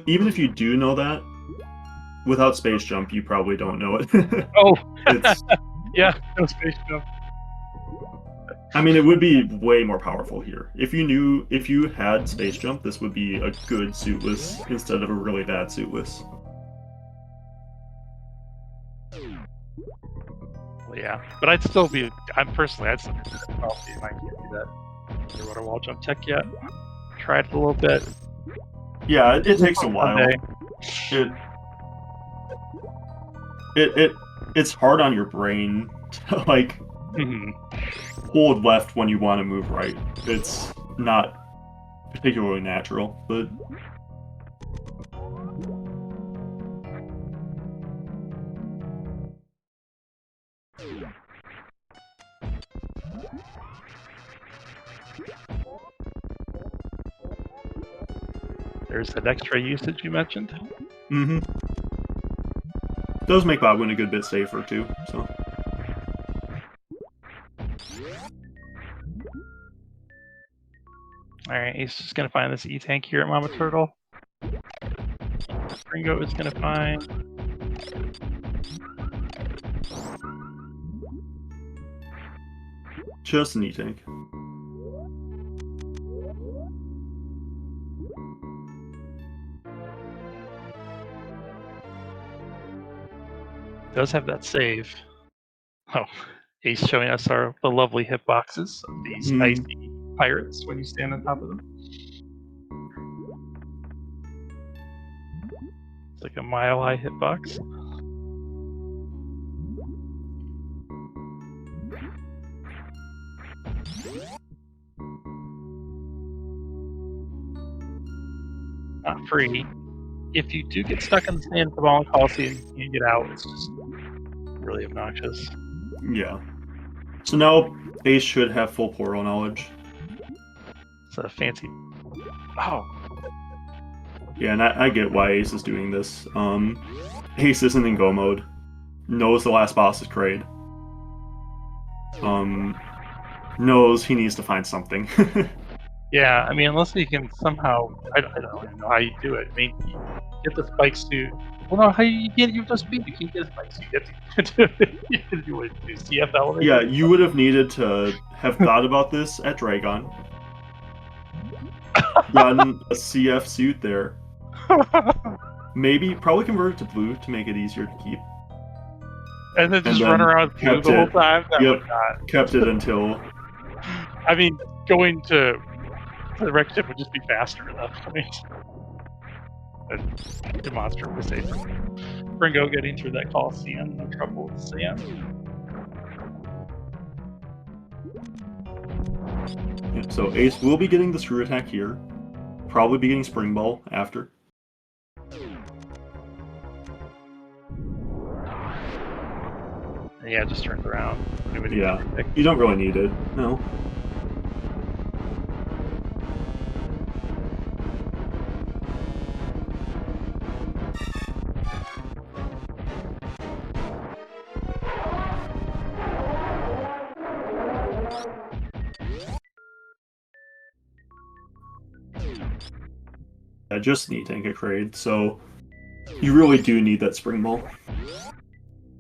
even if you do know that, without space jump, you probably don't know it. Oh, yeah, no space jump. I mean, it would be way more powerful here. If you had space jump, this would be a good suitless instead of a really bad suitless. Well, yeah, but I'd still be. I'd still be penalty if I can't do that underwater wall jump tech yet. Tried it a little bit. Yeah, it takes a while. It's hard on your brain to like hold left when you want to move right. It's not particularly natural, but there's that extra usage you mentioned. Does make Bogwin a good bit safer too, so. Alright, Ace is gonna find this E-tank here at Mama Turtle. Fringo is gonna find... Just an E-tank. Does have that save. Oh, Ace showing us the lovely hitboxes of these icy pirates when you stand on top of them. It's like a mile-high hitbox. Not free. If you do get stuck in the sand at the Ballin Coliseum and you get out, it's just really obnoxious. Yeah. So now Ace should have full portal knowledge. It's a fancy... Oh. Yeah, and I get why Ace is doing this. Ace isn't in go mode. Knows the last boss is Kraid. Knows he needs to find something. Yeah, I mean, unless he can somehow... I don't even know how you do it. I mean, you get the spike suit... Well, no, how you get you just speed? You can't get a spike suit. You have to do CF elevator. Yeah, you would have needed to have thought about this at Dragon. Gotten a CF suit there. Probably convert it to blue to make it easier to keep. And then just run around with blue the whole time? That would not. Kept it until... I mean, going to the wreck ship would just be faster enough. I mean... but demonstrably safer. Fringo getting through that Coliseum, no trouble with sand. Yeah, so Ace will be getting the screw attack here. Probably be getting Spring Ball after. Yeah, just turns around. Yeah, you don't really need it, no. I just need Tank Crade, so you really do need that Spring Ball.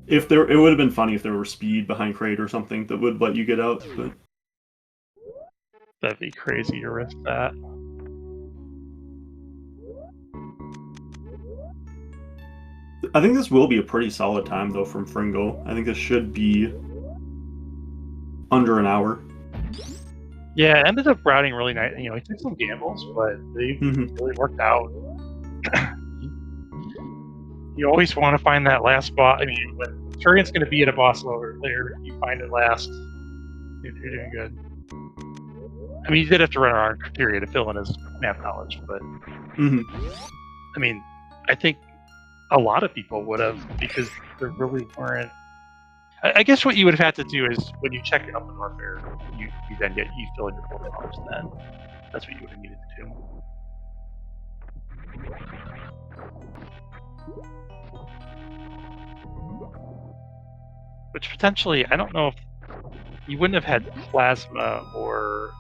If there, it would have been funny if there were speed behind Crade or something that would let you get out, but that'd be crazy to risk that. I think this will be a pretty solid time though from Fringo. I think this should be under an hour. Yeah, it ended up routing really nice. You know, he took some gambles, but they really worked out. You always want to find that last spot. I mean, when Turian's going to be at a boss layer, you find it last. You're doing good. I mean, you did have to run around criteria to fill in his map knowledge, but I mean, I think a lot of people would have, because there really weren't. I guess what you would have had to do is when you check up in Warfare, you fill in your border knowledge. Then that's what you would have needed to do. Which potentially, I don't know if you wouldn't have had Plasma or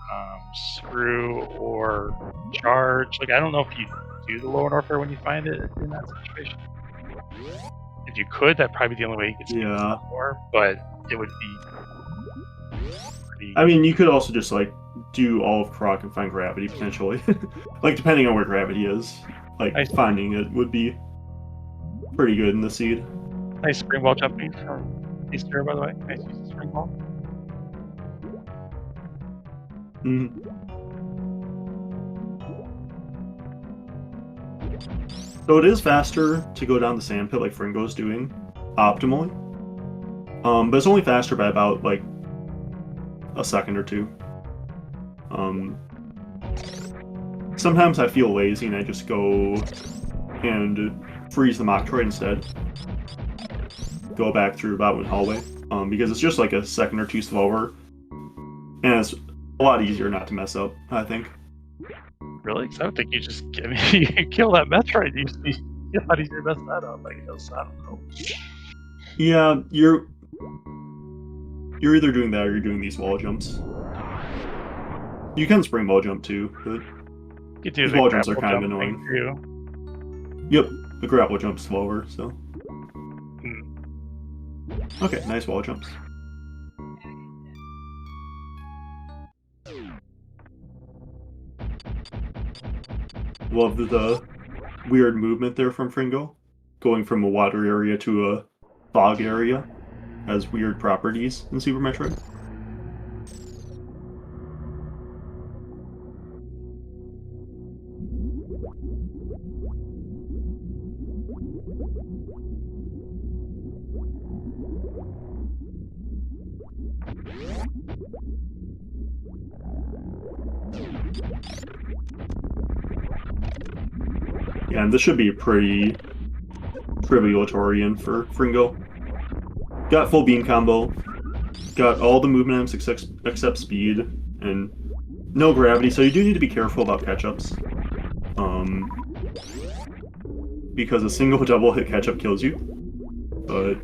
Screw or Charge. Like, I don't know if you do the lower Warfare when you find it in that situation. If you could, that'd probably be the only way you could speed more, but it would be pretty... I mean, you could also just, like, do all of Croc and find Gravity, potentially. Like, depending on where Gravity is. Like, finding it would be pretty good in the seed. Nice Spring Ball jumping from AceZer0, by the way. Nice use of Spring Ball. So it is faster to go down the sand pit like Fringo's doing, optimally. But it's only faster by about, like, a second or two. Sometimes I feel lazy and I just go and freeze the Metroid instead. Go back through about one hallway, because it's just like a second or two slower. And it's a lot easier not to mess up, I think. Really? Because I don't think you just you kill that Metroid. You used to be a lot easier to mess that up. I guess. I don't know. Yeah, you're either doing that or you're doing these wall jumps. You can spring wall jump too, but these wall jumps are kind of annoying. Yep, the grapple jump's slower, so. Okay, nice wall jumps. Love the weird movement there from Fringo. Going from a water area to a fog area has weird properties in Super Metroid. Yeah, and this should be pretty Trivialatorian for Fringo. Got full beam combo, got all the movement items except speed, and no gravity, so you do need to be careful about catch-ups. Because a single double hit catch-up kills you. But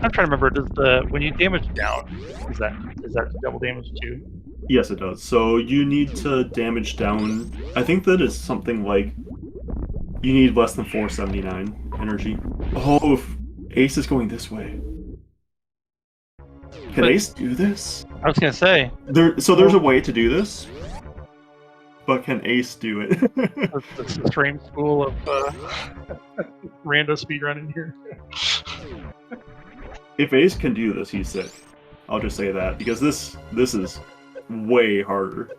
I'm trying to remember, when you damage down, is that double damage too? Yes, it does. So you need to damage down, I think that is something like, you need less than 479 energy. Oh, Ace is going this way. Can Ace do this? I was gonna say. There's a way to do this, but can Ace do it? That's the stream school of rando speedrunning here. If Ace can do this, he's sick. I'll just say that, because this is way harder.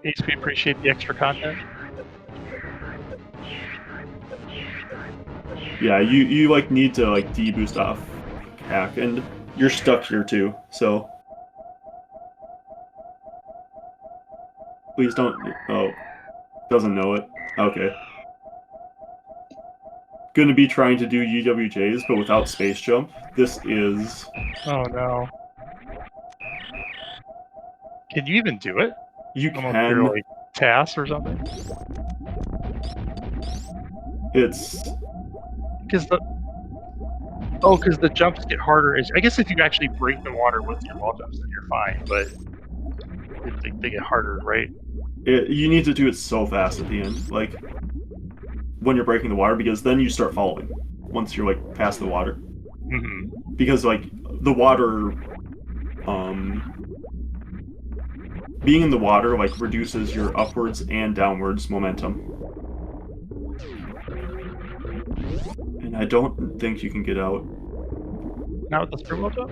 Ace, we appreciate the extra content. Yeah, you like need to like deboost off hack, and you're stuck here too. So please don't. Oh, doesn't know it. Okay. Gonna be trying to do UWJs, but without space jump. This is. Oh no. Can you even do it? You Almost can. through, like TAS or something? It's. Because the jumps get harder. I guess if you actually break the water with your wall jumps, then you're fine. But they get harder, right? You need to do it so fast at the end, like when you're breaking the water, because then you start falling once you're like past the water. Mm-hmm. Because like the water, being in the water like reduces your upwards and downwards momentum. And I don't think you can get out. Not with the spring wall jump?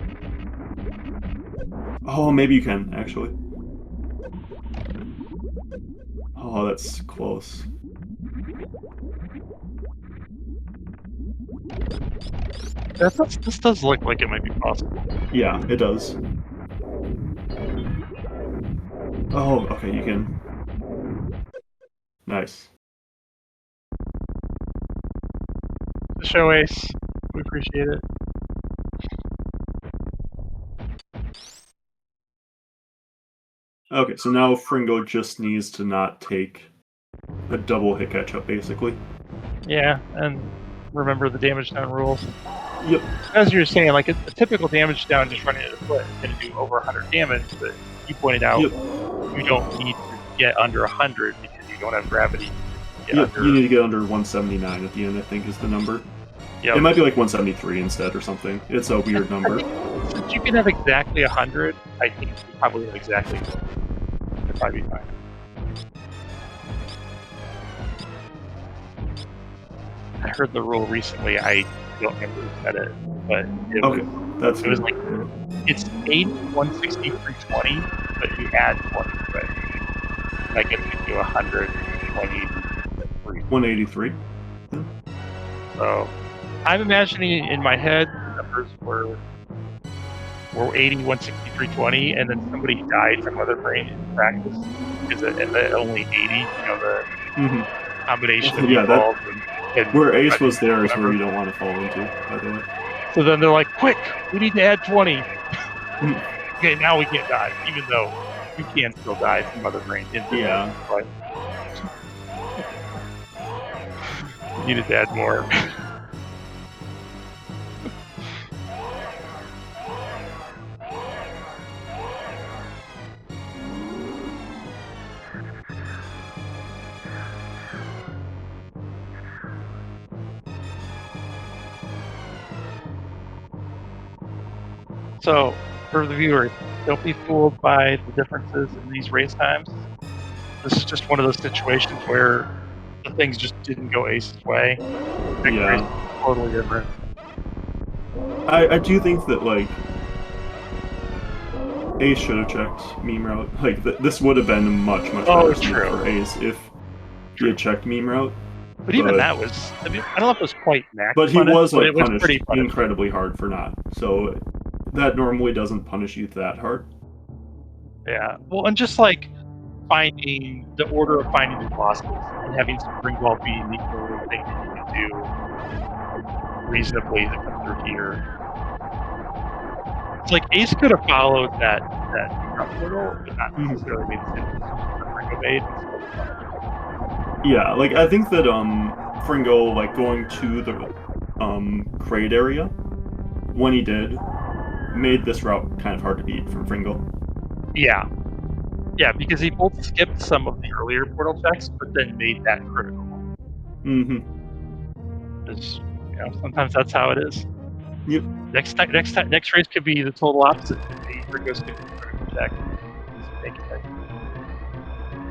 Oh, maybe you can actually. Oh, that's close. This does look like it might be possible. Yeah, it does. Oh, okay, you can. Nice. The show, Ace. We appreciate it. Okay, so now Fringo just needs to not take a double hit catch up, basically. Yeah, and remember the damage down rules. Yep. As you were saying, like a typical damage down just running at a foot is going to do over 100 damage, but you pointed out you don't need to get under 100 because you don't have gravity. You need to get under 179 at the end, I think, is the number. Yep. It might be like 173 instead or something. It's a weird number. Since you can have exactly 100, I think you probably have exactly. It'd probably be fine. I heard the rule recently. I don't remember who said it, but it was like it's 80, 160, 320, but you add 20 to it. That gets you to 120, 183. So I'm imagining in my head the numbers were 80, 160, 320, and then somebody died from other brain in practice because at only 80, the combination of involved. And where Ace was there is where you don't want to fall into, by the way. So then they're like, quick, we need to add 20. Okay, now we can't die, even though you can still die from other brain injury. Yeah. But you needed to add more. So, for the viewers, don't be fooled by the differences in these race times. This is just one of those situations where the things just didn't go Ace's way. Yeah. Totally different. I do think that, like, Ace should have checked meme route. Like, this would have been much better for Ace if he had checked meme route. But even that was, I don't know if it was quite max. But he was, like, punished pretty incredibly hard for not. So that normally doesn't punish you that hard. Yeah. Well, and just, like, finding the order of finding the bosses and having spring ball be the only thing that you can do reasonably to come through here. It's like Ace could have followed that portal, but not necessarily made the same Fringo made. Yeah, like I think that Fringo, like, going to the crate area when he did made this route kind of hard to beat from Fringo. Yeah. Yeah, because he both skipped some of the earlier portal checks, but then made that critical. Because, sometimes that's how it is. Yep. Next race could be the total opposite. Fringo skipped the critical check.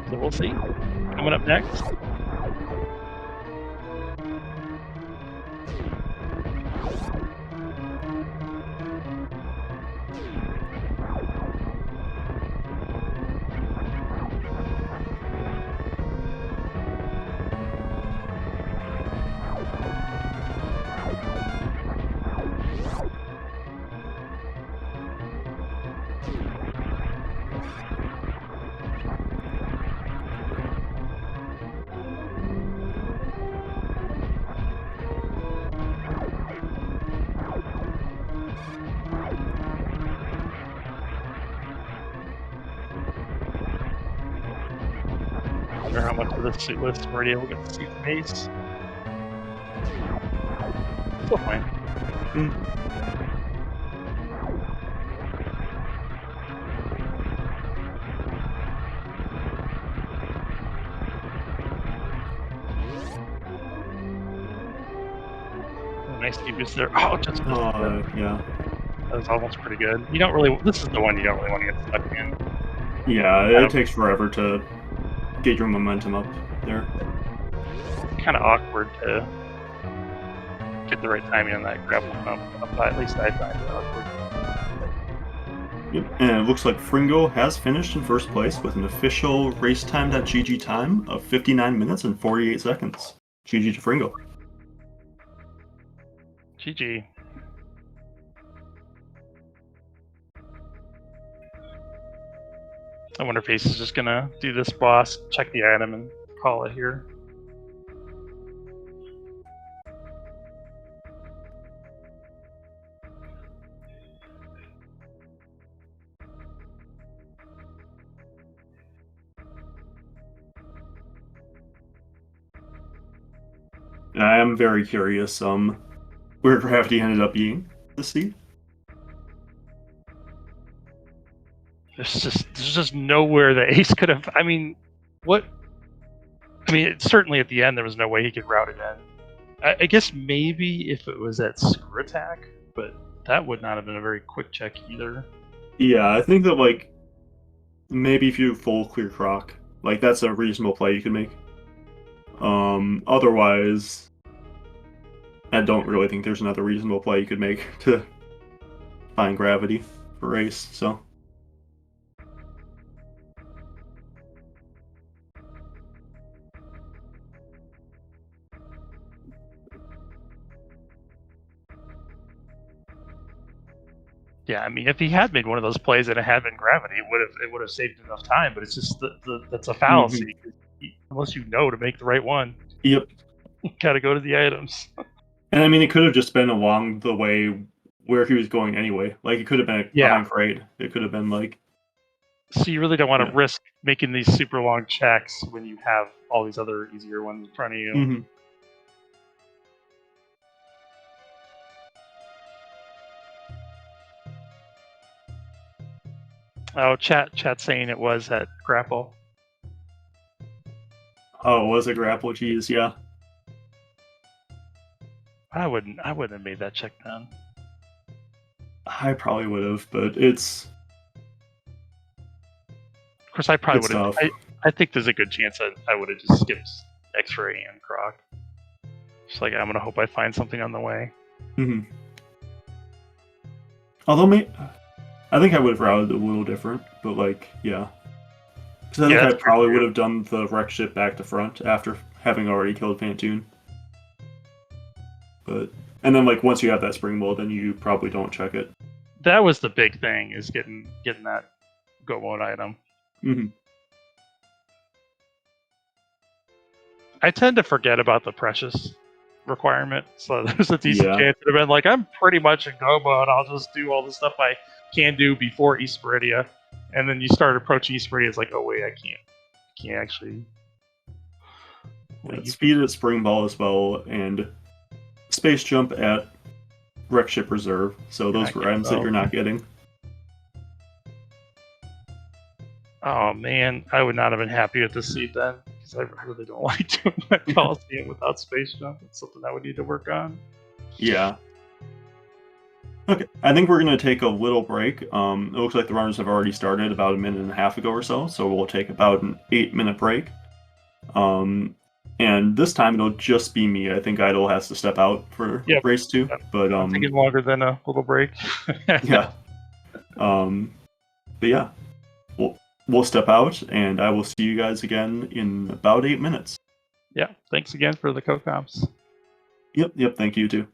So we'll see. Coming up next. wonder how much of this suitless Meridia will get to see from Ace. Still fine. Nice debuts there. Oh, just missed it. Yeah. That was almost pretty good. You don't really. This is the one you don't really want to get stuck in. Yeah, it takes forever to get your momentum up there. Kind of awkward to get the right timing on that grapple jump. At least I find it awkward. Yep, and it looks like Fringo has finished in first place with an official racetime.gg time of 59 minutes and 48 seconds. GG to Fringo. GG. I wonder if Ace is just gonna do this boss, check the item, and call it here. I am very curious where Gravity ended up being this seed. There's just nowhere that Ace could have. I mean, what? I mean, certainly at the end there was no way he could route it in. I guess maybe if it was that screw attack, but that would not have been a very quick check either. Yeah, I think that like maybe if you full clear Croc, like that's a reasonable play you could make. Otherwise, I don't really think there's another reasonable play you could make to find Gravity for Ace. So. Yeah, I mean, if he had made one of those plays and it had been Gravity, it would have saved enough time. But it's just that's a fallacy. Unless you know to make the right one. Yep. You gotta go to the items. And I mean, it could have just been along the way where he was going anyway. Like it could have been behind Freight. It could have been like. So you really don't want to risk making these super long checks when you have all these other easier ones in front of you. Mm-hmm. Oh, chat saying it was at grapple. Oh, it was a grapple. Geez, yeah. I wouldn't have made that check then. I probably would have, but it's. Of course, I probably would have. I think there's a good chance I would have just skipped X-ray and Croc. Just like I'm gonna hope I find something on the way. Mm-hmm. Although, I think I would have routed a little different, but like, yeah. Because I think I probably would have done the wreck ship back to front after having already killed Pantoon. And then like once you have that spring mold, then you probably don't check it. That was the big thing, is getting that go mode item. Mm-hmm. I tend to forget about the precious requirement, so there's a decent chance it would have been like, I'm pretty much in go mode, I'll just do all the stuff I can do before East Meridia, and then you start approaching East Meridia, it's like, oh wait, I can't actually. Speed at Spring Ball as well, and Space Jump at Wreck Ship Reserve, so those were items that you're not getting. Oh man, I would not have been happy with this seat then, because I really don't like doing that Coliseum without Space Jump. It's something I would need to work on. Yeah. Okay, I think we're going to take a little break. It looks like the runners have already started about a minute and a half ago or so we'll take about an 8-minute break. And this time it'll just be me. I think Idol has to step out for race 2. But I'm thinking longer than a little break. Yeah. But yeah, we'll step out, and I will see you guys again in about 8 minutes. Yeah, thanks again for the co-comps. Yep, thank you too.